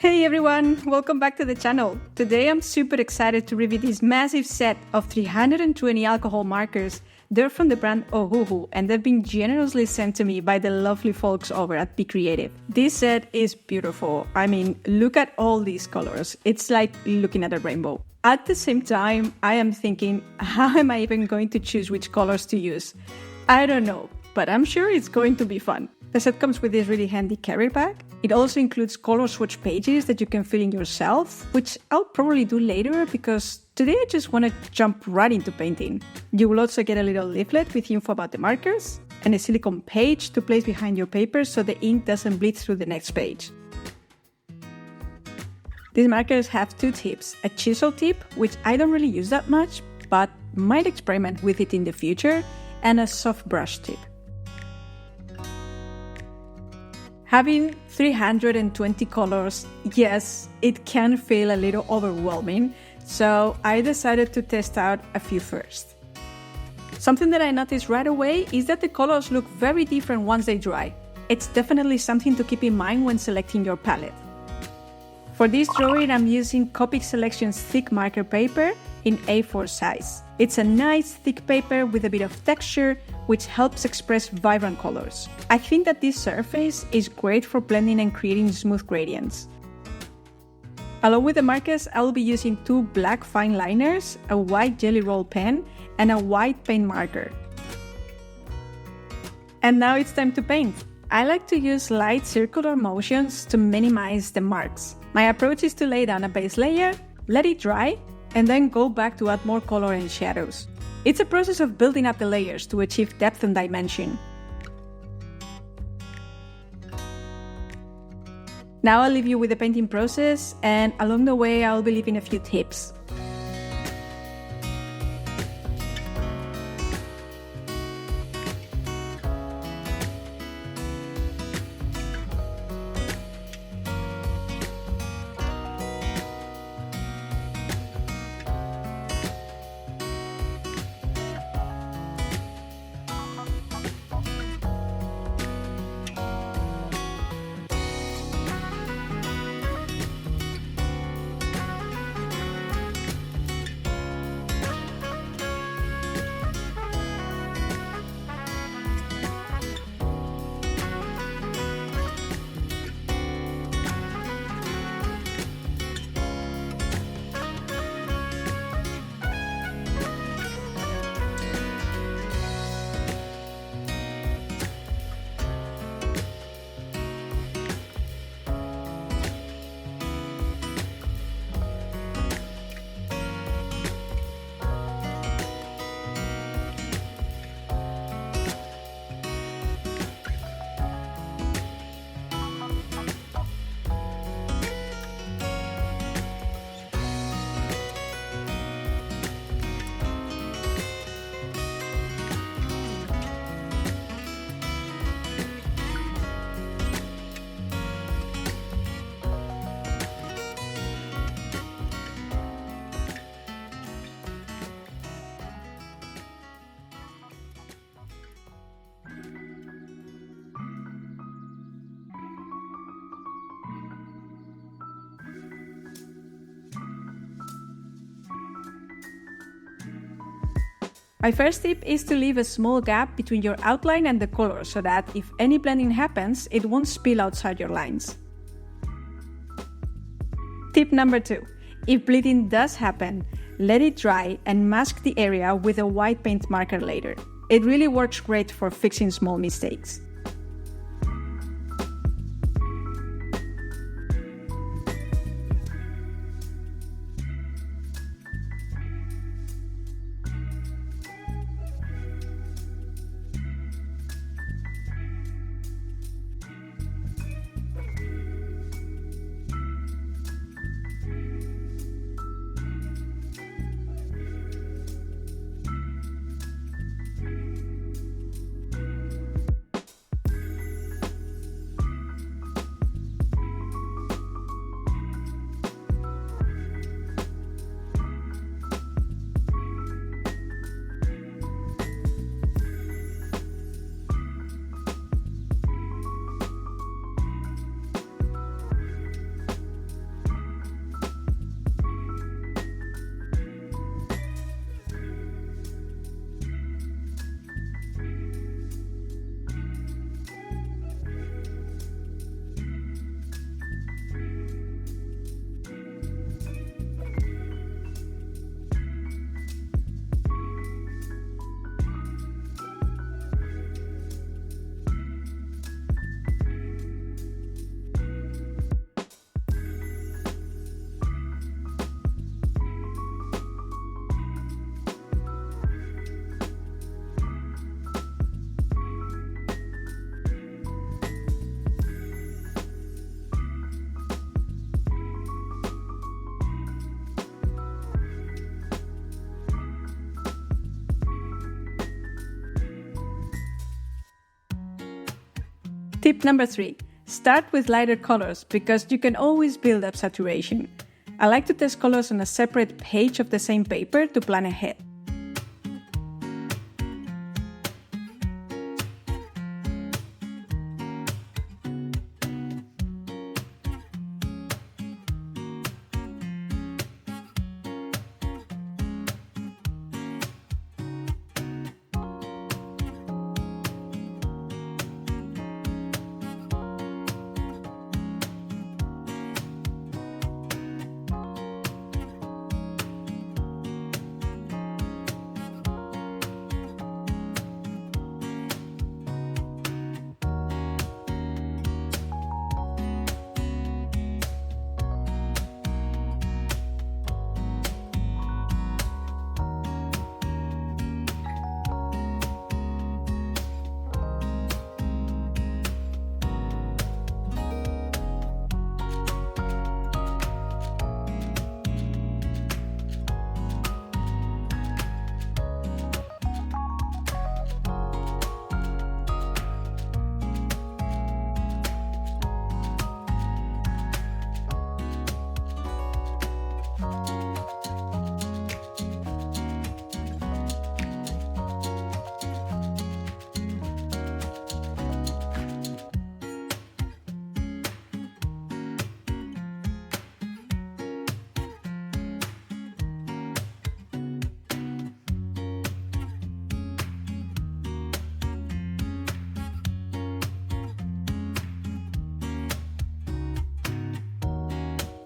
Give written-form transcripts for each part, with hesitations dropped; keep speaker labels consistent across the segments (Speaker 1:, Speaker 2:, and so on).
Speaker 1: Hey everyone, welcome back to the channel. Today I'm super excited to review this massive set of 320 alcohol markers. They're from the brand Ohuhu and they've been generously sent to me by the lovely folks over at Be Creative. This set is beautiful. I mean, look at all these colors. It's like looking at a rainbow. At the same time, I am thinking, how am I even going to choose which colors to use? I don't know, but I'm sure it's going to be fun. The set comes with this really handy carrier bag. It also includes color swatch pages that you can fill in yourself, which I'll probably do later because today I just want to jump right into painting. You will also get a little leaflet with info about the markers and a silicone page to place behind your paper so the ink doesn't bleed through the next page. These markers have two tips, a chisel tip, which I don't really use that much, but might experiment with it in the future, and a soft brush tip. Having 320 colors, yes, it can feel a little overwhelming, so I decided to test out a few first. Something that I noticed right away is that the colors look very different once they dry. It's definitely something to keep in mind when selecting your palette. For this drawing, I'm using Copic Selections thick marker paper in A4 size. It's a nice thick paper with a bit of texture, which helps express vibrant colors. I think that this surface is great for blending and creating smooth gradients. Along with the markers, I will be using two black fine liners, a white jelly roll pen, and a white paint marker. And now it's time to paint. I like to use light circular motions to minimize the marks. My approach is to lay down a base layer, let it dry, and then go back to add more color and shadows. It's a process of building up the layers to achieve depth and dimension. Now I'll leave you with the painting process, and along the way I'll be leaving a few tips. My first tip is to leave a small gap between your outline and the color so that if any blending happens, it won't spill outside your lines. Tip number 2. If bleeding does happen, let it dry and mask the area with a white paint marker later. It really works great for fixing small mistakes. Tip number 3. Start with lighter colors because you can always build up saturation. I like to test colors on a separate page of the same paper to plan ahead.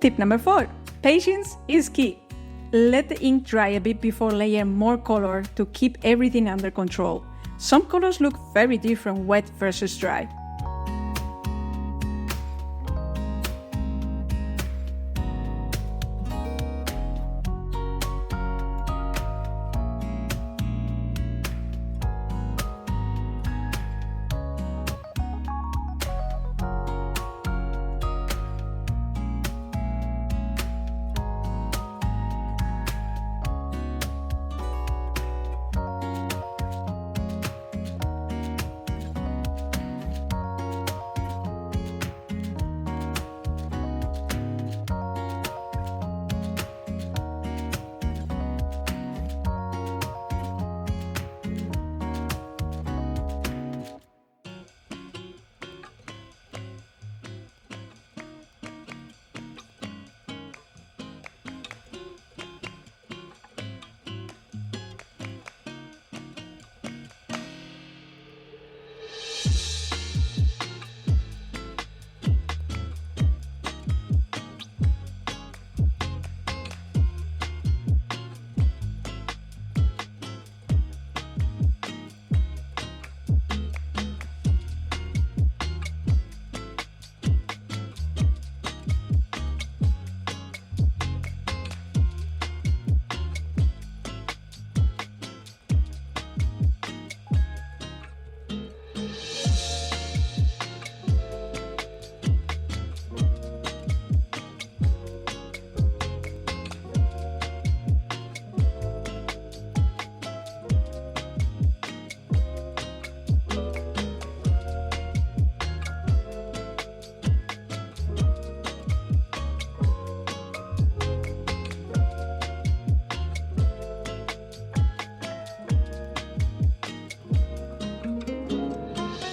Speaker 1: Tip number 4. Patience is key. Let the ink dry a bit before layering more color to keep everything under control. Some colors look very different wet versus dry.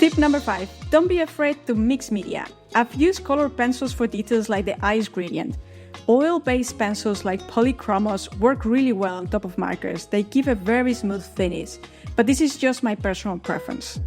Speaker 1: Tip number 5. Don't be afraid to mix media. I've used colored pencils for details like the ice gradient. Oil-based pencils like polychromos work really well on top of markers. They give a very smooth finish, but this is just my personal preference.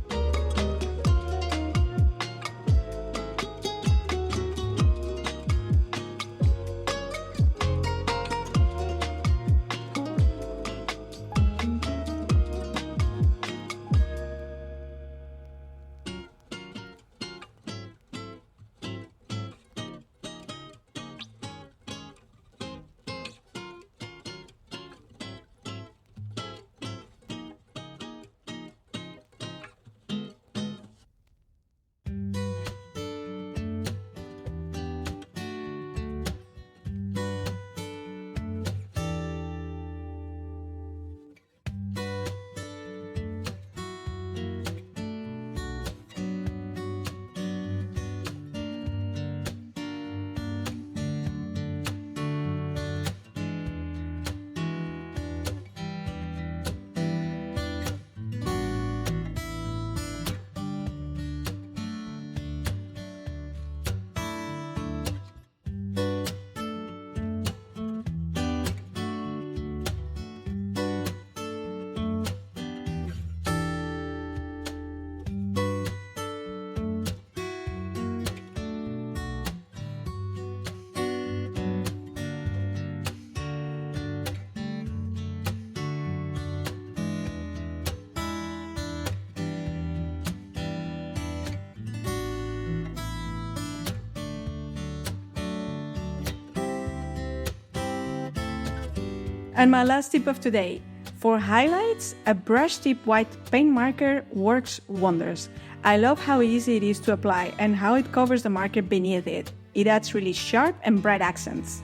Speaker 1: And my last tip of today. For highlights, a brush tip white paint marker works wonders. I love how easy it is to apply and how it covers the marker beneath it. It adds really sharp and bright accents.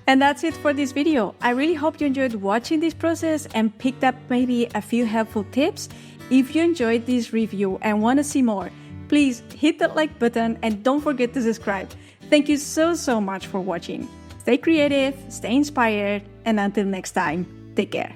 Speaker 1: And that's it for this video. I really hope you enjoyed watching this process and picked up maybe a few helpful tips. If you enjoyed this review and want to see more, please hit that like button and don't forget to subscribe. Thank you so much for watching. Stay creative, stay inspired, and until next time, take care.